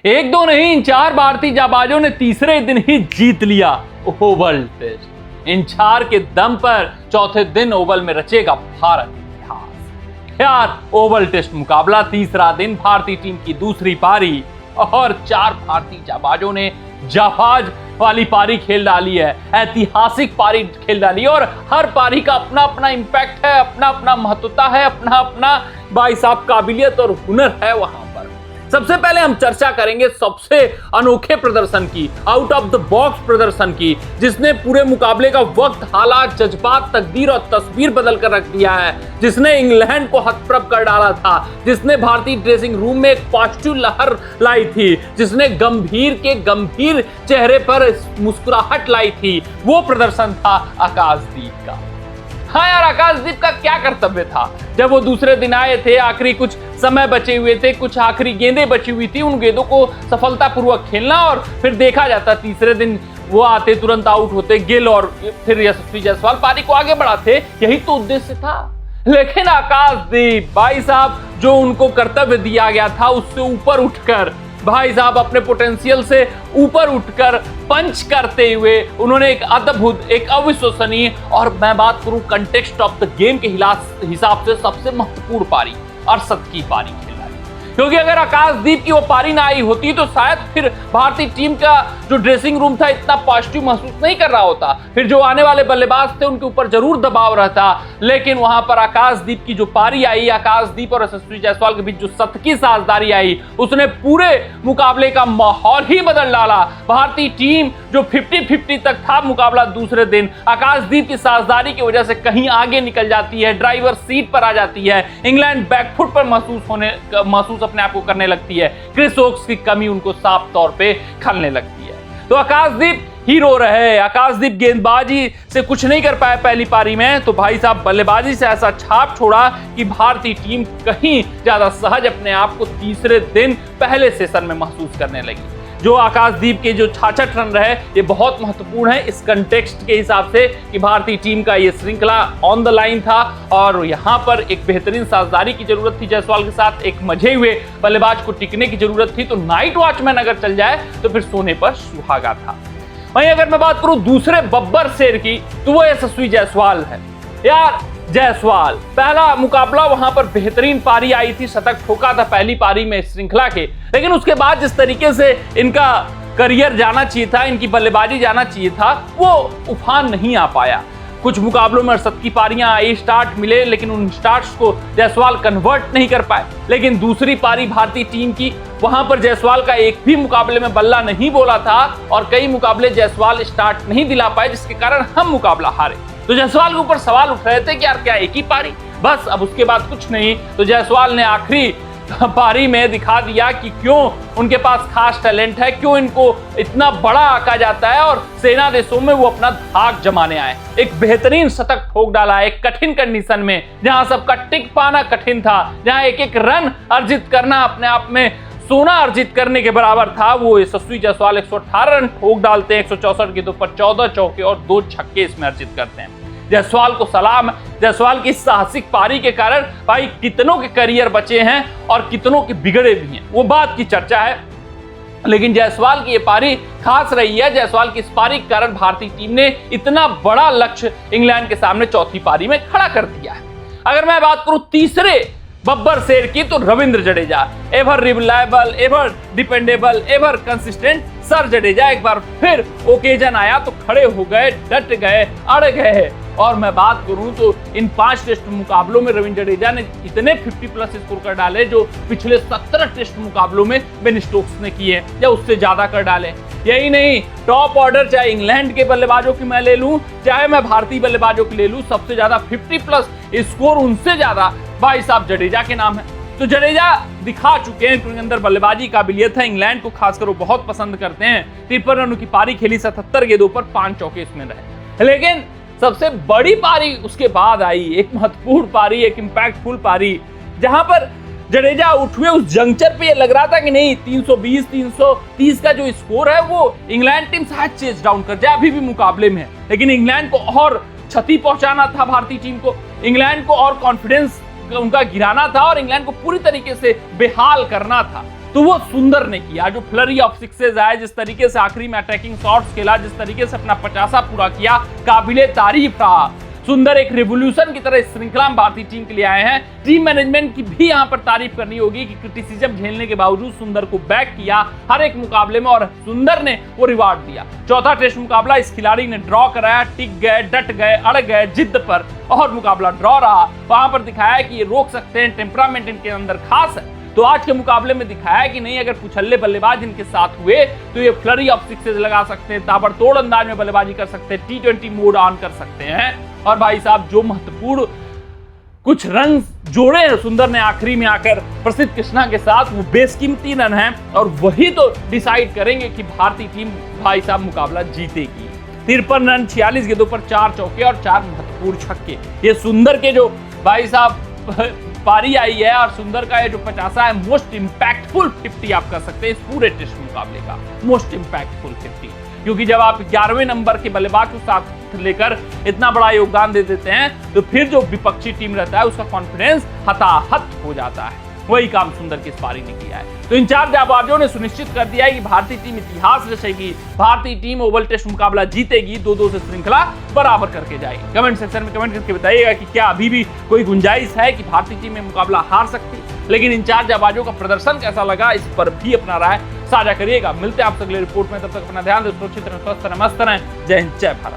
एक दो नहीं, 4 भारतीय जाबाजों ने तीसरे दिन ही जीत लिया ओवल टेस्ट। इन 4 के दम पर चौथे दिन ओवल में रचेगा भारत इतिहास। यार, ओवल टेस्ट मुकाबला, तीसरा दिन, भारतीय टीम की दूसरी पारी और 4 भारतीय जाबाजों ने जाबाज वाली पारी खेल डाली है, ऐतिहासिक पारी खेल डाली है। और हर पारी का अपना अपना इंपैक्ट है, अपना अपना महत्वता है, अपना अपना भाई साहब काबिलियत और हुनर है वहां पर। सबसे पहले हम चर्चा करेंगे सबसे अनोखे प्रदर्शन की, आउट ऑफ द बॉक्स प्रदर्शन की, जिसने पूरे मुकाबले का वक्त, हालात, जज्बात, तकदीर और तस्वीर बदल कर रख दिया है, जिसने इंग्लैंड को हतप्रभ कर डाला था, जिसने भारतीय ड्रेसिंग रूम में एक पॉजिटिव लहर लाई थी, जिसने गंभीर के गंभीर चेहरे पर मुस्कुराहट लाई थी। वो प्रदर्शन था आकाशदीप का। हाँ यार, आकाशदीप का क्या कर्तव्य था जब वो दूसरे दिन आए थे, आखिरी कुछ समय बचे हुए थे, कुछ आखिरी गेंदें बची हुई थी, उन गेंदों को सफलतापूर्वक खेलना और फिर देखा जाता तीसरे दिन वो आते, तुरंत आउट होते गिल और फिर यशस्वी जायसवाल पारी को आगे बढ़ाते। यही तो उद्देश्य था। लेकिन आकाशदीप भाई साहब, जो उनको कर्तव्य दिया गया था उससे ऊपर उठकर, भाई साहब अपने पोटेंशियल से ऊपर उठकर पंच करते हुए उन्होंने एक अद्भुत, एक अविश्वसनीय, और मैं बात करूं कंटेक्स्ट ऑफ द गेम के हिसाब से सबसे महत्वपूर्ण पारी, अरशद की पारी खेलाई। क्योंकि अगर आकाशदीप की वो पारी ना आई होती तो शायद फिर भारतीय टीम का जो ड्रेसिंग रूम था इतना पॉजिटिव महसूस नहीं कर रहा होता, फिर जो आने वाले बल्लेबाज थे उनके ऊपर जरूर दबाव रहता। लेकिन वहां पर आकाशदीप की जो पारी आई, आकाशदीप और यशस्वी जायसवाल के बीच जो शतकीय साझेदारी आई, उसने पूरे मुकाबले का माहौल ही बदल डाला। भारतीय टीम जो 50-50 तक था मुकाबला दूसरे दिन, आकाशदीप की साझेदारी की वजह से कहीं आगे निकल जाती है, ड्राइवर सीट पर आ जाती है। इंग्लैंड बैकफुट पर महसूस अपने आप को करने लगती है। क्रिस वोक्स की कमी उनको साफ तौर पे खलने लगती है। तो आकाशदीप हीरो रहे। आकाशदीप गेंदबाजी से कुछ नहीं कर पाए पहली पारी में, तो भाई साहब बल्लेबाजी से ऐसा छाप छोड़ा कि भारतीय टीम कहीं ज्यादा सहज अपने आप को तीसरे दिन पहले सेशन में महसूस करने लगी। जो आकाशदीप के जो 66 रन रहे, ये बहुत महत्वपूर्ण है इस कंटेक्स्ट के हिसाब से कि भारतीय टीम का ये श्रृंखला ऑन द लाइन था और यहाँ पर एक बेहतरीन साझेदारी की जरूरत थी जायसवाल के साथ, एक मजे हुए बल्लेबाज को टिकने की जरूरत थी। तो नाइट वॉचमैन अगर चल जाए तो फिर सोने पर सुहागा था। वहीं अगर मैं बात करूं दूसरे बब्बर शेर की, तो वो यशस्वी जायसवाल है। यार, जायसवाल पहला मुकाबला वहां पर बेहतरीन पारी आई थी, शतक ठोका था पहली पारी में श्रृंखला के, लेकिन उसके बाद जिस तरीके से इनका करियर जाना चाहिए था, इनकी बल्लेबाजी जाना चाहिए था, वो उफान नहीं आ पाया। कुछ मुकाबलों में अरशद की पारियां आई, स्टार्ट मिले, लेकिन उन स्टार्ट्स को जायसवाल कन्वर्ट नहीं कर पाए। लेकिन दूसरी पारी भारतीय टीम की, वहां पर जायसवाल का एक भी मुकाबले में बल्ला नहीं बोला था और कई मुकाबले जायसवाल स्टार्ट नहीं दिला पाए, जिसके कारण हम मुकाबला हारे। तो जायसवाल के ऊपर सवाल उठ रहे थे कि यार क्या एक ही पारी बस, अब उसके बाद कुछ नहीं। तो जायसवाल ने आखिरी पारी में दिखा दिया कि क्यों उनके पास खास टैलेंट है, क्यों इनको इतना बड़ा आका जाता है और सेना देशों में वो अपना धाक जमाने आए। एक बेहतरीन शतक ठोक डाला एक कठिन कंडीशन में, जहां सबका टिक पाना कठिन था, जहां एक एक रन अर्जित करना अपने आप में सोना अर्जित करने के बराबर था। वो यशस्वी जायसवाल 118 रन ठोक डालते हैं 164 गेंदों पर, 14 चौके और 2 छक्के इसमें अर्जित करते हैं। जायसवाल को सलाम। जायसवाल की साहसिक पारी के कारण भाई कितनों के करियर बचे हैं और कितनों के बिगड़े भी हैं, वो बात की चर्चा है। लेकिन जायसवाल की ये पारी खास रही है। जायसवाल की इस पारी के कारण भारतीय टीम ने इतना बड़ा लक्ष्य इंग्लैंड के सामने चौथी पारी में खड़ा कर दिया है। अगर मैं बात करूं तीसरे बब्बर शेर की, तो Ravindra Jadeja, ever reliable, ever dependable, ever consistent sir Jadeja एक बार फिर ओकेजन आया तो खड़े हो गए, डट गए, अड़ गए। और मैं बात करूं तो इन 5 टेस्ट मुकाबलों में रविंद्र जडेजा ने इतने 50+ स्कोर कर डाले जो पिछले 17 टेस्ट मुकाबलों में बेन स्टोक्स ने किए या उससे ज्यादा कर डाले। यही नहीं, टॉप ऑर्डर चाहे इंग्लैंड के बल्लेबाजों की मैं ले लूं, चाहे मैं भारतीय बल्लेबाजों की ले लूं, सबसे ज्यादा 50+ स्कोर उनसे ज्यादा भाई साहब जडेजा के नाम है। तो जडेजा दिखा चुके हैं कि उनके अंदर बल्लेबाजी काबिलियत है। इंग्लैंड को खासकर वो बहुत पसंद करते हैं। 53 रनों की पारी खेली, 77 गेंदों पर 5 चौके इसमें रहे। लेकिन सबसे बड़ी पारी उसके बाद आई, एक महत्वपूर्ण पारी, एक इंपैक्टफुल पारी, जहां पर जडेजा उठे उस जंक्चर पे ये लग रहा था कि नहीं 320 330 का जो स्कोर है वो इंग्लैंड टीम शायद चेज डाउन कर जाए, अभी भी मुकाबले में है। लेकिन इंग्लैंड को और क्षति पहुंचाना था, भारतीय टीम को, इंग्लैंड को और कॉन्फिडेंस उनका गिराना था और इंग्लैंड को पूरी तरीके से बेहाल करना था। तो वो सुंदर ने किया। जो फ्लरी ऑफ सिक्सेस आए, जिस तरीके से आखिरी में अटैकिंग शॉट्स खेला, जिस तरीके से अपना 50 पूरा किया, काबिले तारीफ रहा। सुंदर एक रिवॉल्यूशन की तरह इस श्रृंखला में भारतीय टीम के लिए आए हैं। टीम मैनेजमेंट की भी यहां पर तारीफ करनी होगी कि क्रिटिसिज्म झेलने के बावजूद सुंदर को बैक किया हर एक मुकाबले में और सुंदर ने वो रिवार्ड दिया। चौथा टेस्ट मुकाबला इस खिलाड़ी ने ड्रॉ कराया, टिक गए, डट गए, अड़ गए जिद्द पर और मुकाबला ड्रॉ रहा। वहां पर दिखाया कि ये रोक सकते हैं, टेम्परामेंट इनके अंदर खास है। तो आज के मुकाबले में दिखाया कि नहीं, अगर पुछल्ले बल्लेबाज इनके साथ हुए तो ये फ्लरी ऑफ सिक्सेस लगा सकते हैं, ताबड़तोड़ अंदाज में बल्लेबाजी कर सकते हैं, T20 मोड ऑन कर सकते हैं। और भाई साहब जो महत्वपूर्ण कुछ रन जोड़े हैं सुंदर ने आखिरी में आकर प्रसिद्ध कृष्णा के साथ, वो बेशकीमती रन हैं और वही तो डिसाइड करेंगे कि भारतीय टीम भाई साहब मुकाबला जीतेगी। 53 रन, 46 गेंदों पर 4 चौके और 4 महत्वपूर्ण छक्के। ये सुंदर के जो भाई साहब पारी आई है और सुंदर का ये जो 50 है, मोस्ट इंपैक्टफुल 50 आप कह सकते हैं इस पूरे टेस्ट मुकाबले का, मोस्ट इंपैक्टफुल 50। क्योंकि जब आप 11वें नंबर के बल्लेबाज को साथ लेकर इतना बड़ा योगदान दे देते हैं तो फिर जो विपक्षी टीम रहता है उसका कॉन्फिडेंस हताहत हो जाता है। वही काम सुंदर की इस पारी ने किया है। तो इन 4 जाबाजों ने सुनिश्चित कर दिया है कि भारतीय टीम इतिहास रचेगी, भारतीय टीम ओवल टेस्ट मुकाबला जीतेगी, 2-2 से श्रृंखला बराबर करके जाएगी। कमेंट सेक्शन में कमेंट करके बताइएगा कि क्या अभी भी कोई गुंजाइश है कि भारतीय टीम में मुकाबला हार सकती, लेकिन इन 4 जाबाजों का प्रदर्शन कैसा लगा इस पर भी अपना राय साझा करिएगा। मिलते हैं आपसे अगले रिपोर्ट में, तब तक अपना ध्यान दें, सुरक्षित रहें, स्वस्थ रहें, मस्त रहें। जय हिंद, जय भारत।